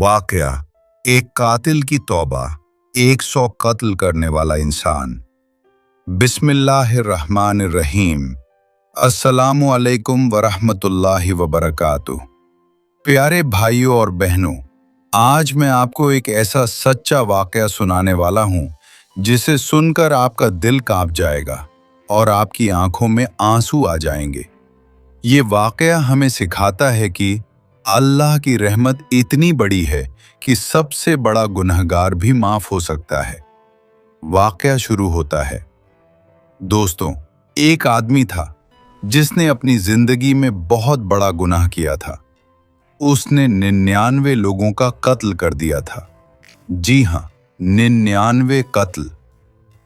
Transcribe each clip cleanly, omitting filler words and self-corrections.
वाकया एक कातिल की तौबा, 100 कत्ल करने वाला इंसान। बिस्मिल्लाहिर्रहमानिर्रहीम। अस्सलामु अलैकुम वरहमतुल्लाहि वबरकातुह। प्यारे भाइयों और बहनों, आज मैं आपको एक ऐसा सच्चा वाकया सुनाने वाला हूं जिसे सुनकर आपका दिल कांप जाएगा और आपकी आंखों में आंसू आ जाएंगे। ये वाकया हमें सिखाता है कि अल्लाह की रहमत इतनी बड़ी है कि सबसे बड़ा गुनहगार भी माफ हो सकता है। वाकया शुरू होता है। दोस्तों, एक आदमी था जिसने अपनी जिंदगी में बहुत बड़ा गुनाह किया था। उसने 99 लोगों का कत्ल कर दिया था। जी हाँ, 99 कत्ल।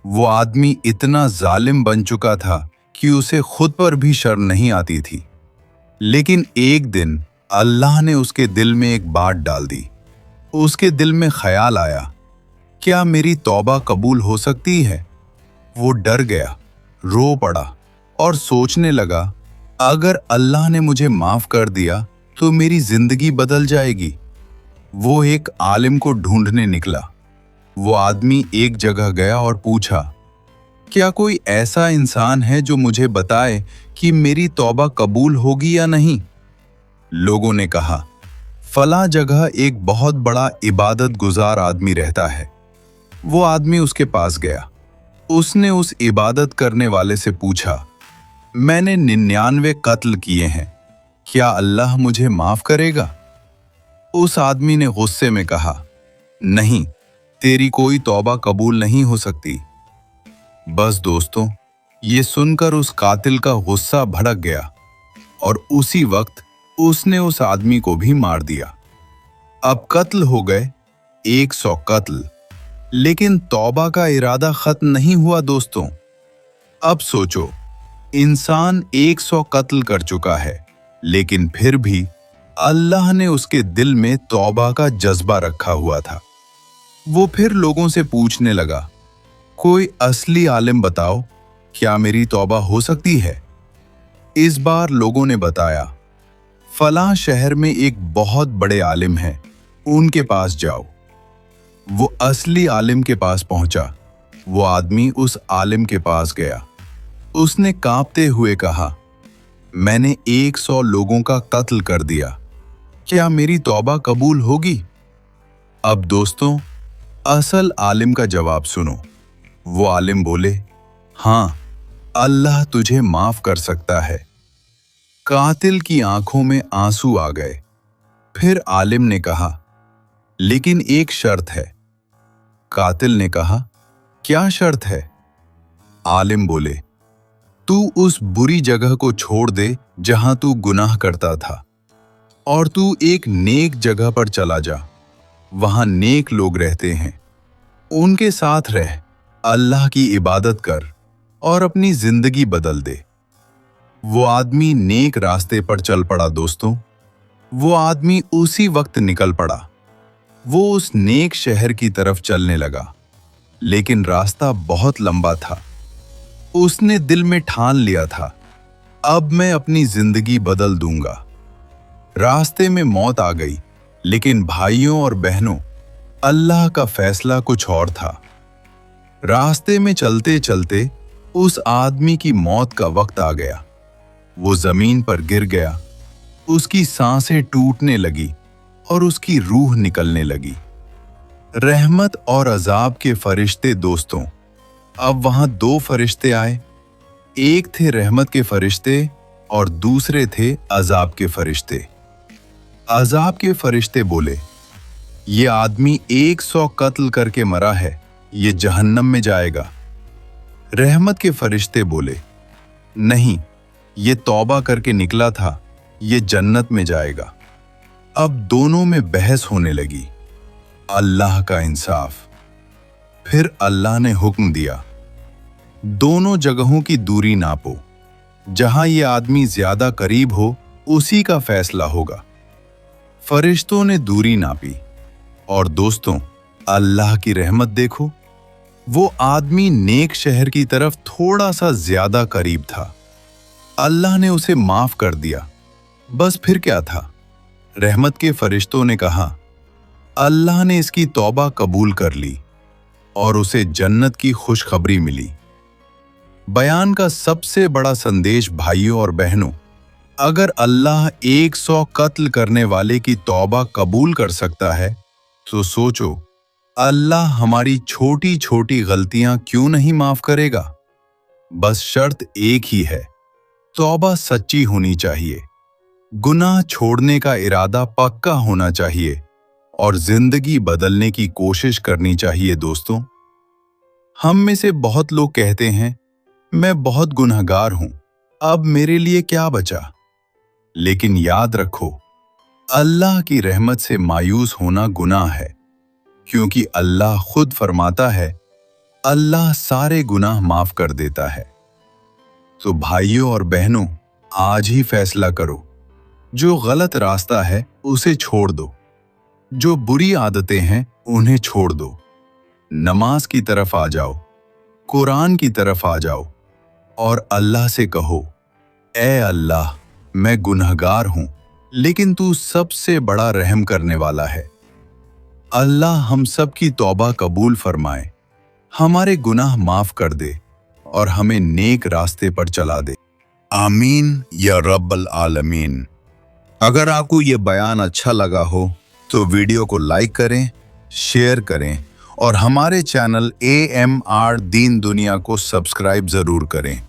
वो आदमी इतना जालिम बन चुका था कि उसे खुद पर भी शर्म नहीं आती थी। लेकिन एक दिन अल्लाह ने उसके दिल में एक बात डाल दी। उसके दिल में ख्याल आया, क्या मेरी तौबा कबूल हो सकती है? वो डर गया, रो पड़ा और सोचने लगा, अगर अल्लाह ने मुझे माफ कर दिया तो मेरी जिंदगी बदल जाएगी। वो एक आलिम को ढूंढने निकला। वो आदमी एक जगह गया और पूछा, क्या कोई ऐसा इंसान है जो मुझे बताए कि मेरी तौबा कबूल होगी या नहीं? लोगों ने कहा, फला जगह एक बहुत बड़ा इबादत गुजार आदमी रहता है। वो आदमी उसके पास गया। उसने उस इबादत करने वाले से पूछा, मैंने 99 कत्ल किए हैं, क्या अल्लाह मुझे माफ करेगा? उस आदमी ने गुस्से में कहा, नहीं, तेरी कोई तौबा कबूल नहीं हो सकती। बस दोस्तों, ये सुनकर उस कातिल का गुस्सा भड़क गया और उसी वक्त उसने उस आदमी को भी मार दिया। अब कत्ल हो गए 100 कत्ल, लेकिन तौबा का इरादा खत्म नहीं हुआ दोस्तों। अब सोचो, इंसान 100 कत्ल कर चुका है, लेकिन फिर भी अल्लाह ने उसके दिल में तौबा का जज्बा रखा हुआ था। वो फिर लोगों से पूछने लगा, कोई असली आलिम बताओ, क्या मेरी तौबा हो सकती है? इस बार लोगों ने बताया, फलां शहर में एक बहुत बड़े आलिम हैं, उनके पास जाओ। वो असली आलिम के पास पहुंचा। वो आदमी उस आलिम के पास गया। उसने कांपते हुए कहा, मैंने 100 लोगों का कत्ल कर दिया, क्या मेरी तौबा कबूल होगी? अब दोस्तों, असल आलिम का जवाब सुनो। वो आलिम बोले, हाँ, अल्लाह तुझे माफ कर सकता है। कातिल की आंखों में आंसू आ गए। फिर आलिम ने कहा, लेकिन एक शर्त है। कातिल ने कहा, क्या शर्त है? आलिम बोले, तू उस बुरी जगह को छोड़ दे जहां तू गुनाह करता था और तू एक नेक जगह पर चला जा। वहां नेक लोग रहते हैं, उनके साथ रह, अल्लाह की इबादत कर और अपनी जिंदगी बदल दे। वो आदमी नेक रास्ते पर चल पड़ा दोस्तों। वो आदमी उसी वक्त निकल पड़ा। वो उस नेक शहर की तरफ चलने लगा, लेकिन रास्ता बहुत लंबा था। उसने दिल में ठान लिया था, अब मैं अपनी जिंदगी बदल दूंगा। रास्ते में मौत आ गई, लेकिन भाइयों और बहनों, अल्लाह का फैसला कुछ और था। रास्ते में चलते चलते उस आदमी की मौत का वक्त आ गया। वो जमीन पर गिर गया। उसकी सांसें टूटने लगी और उसकी रूह निकलने लगी। रहमत और अजाब के फरिश्ते दोस्तों, अब वहां 2 फरिश्ते आए। एक थे रहमत के फरिश्ते और दूसरे थे अजाब के फरिश्ते। अजाब के फरिश्ते बोले, ये आदमी 100 कत्ल करके मरा है, ये जहन्नम में जाएगा। रहमत के फरिश्ते बोले, नहीं, ये तौबा करके निकला था, ये जन्नत में जाएगा। अब दोनों में बहस होने लगी। अल्लाह का इंसाफ। फिर अल्लाह ने हुक्म दिया, दोनों जगहों की दूरी नापो, जहां ये आदमी ज्यादा करीब हो उसी का फैसला होगा। फरिश्तों ने दूरी नापी और दोस्तों, अल्लाह की रहमत देखो, वो आदमी नेक शहर की तरफ थोड़ा सा ज्यादा करीब था। अल्लाह ने उसे माफ कर दिया। बस फिर क्या था? रहमत के फरिश्तों ने कहा, अल्लाह ने इसकी तौबा कबूल कर ली और उसे जन्नत की खुशखबरी मिली। बयान का सबसे बड़ा संदेश भाइयों और बहनों, अगर अल्लाह 100 कत्ल करने वाले की तौबा कबूल कर सकता है तो सोचो अल्लाह हमारी छोटी छोटी गलतियां क्यों नहीं माफ करेगा। बस शर्त एक ही है, तौबा सच्ची होनी चाहिए, गुनाह छोड़ने का इरादा पक्का होना चाहिए और जिंदगी बदलने की कोशिश करनी चाहिए। दोस्तों, हम में से बहुत लोग कहते हैं मैं बहुत गुनहगार हूं, अब मेरे लिए क्या बचा। लेकिन याद रखो, अल्लाह की रहमत से मायूस होना गुनाह है, क्योंकि अल्लाह खुद फरमाता है अल्लाह सारे गुनाह माफ कर देता है। तो भाइयों और बहनों, आज ही फैसला करो, जो गलत रास्ता है उसे छोड़ दो, जो बुरी आदतें हैं उन्हें छोड़ दो, नमाज की तरफ आ जाओ, कुरान की तरफ आ जाओ और अल्लाह से कहो, ऐ अल्लाह, मैं गुनहगार हूं, लेकिन तू सबसे बड़ा रहम करने वाला है। अल्लाह हम सब की तौबा कबूल फरमाए, हमारे गुनाह माफ कर दे और हमें नेक रास्ते पर चला दे। आमीन या रब्बल आलमीन। अगर आपको ये बयान अच्छा लगा हो तो वीडियो को लाइक करें, शेयर करें और हमारे चैनल AMR दीन दुनिया को सब्सक्राइब जरूर करें।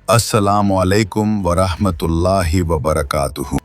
अस्सलामु अलैकुम वरहमतुल्लाहि वबरकातुहू।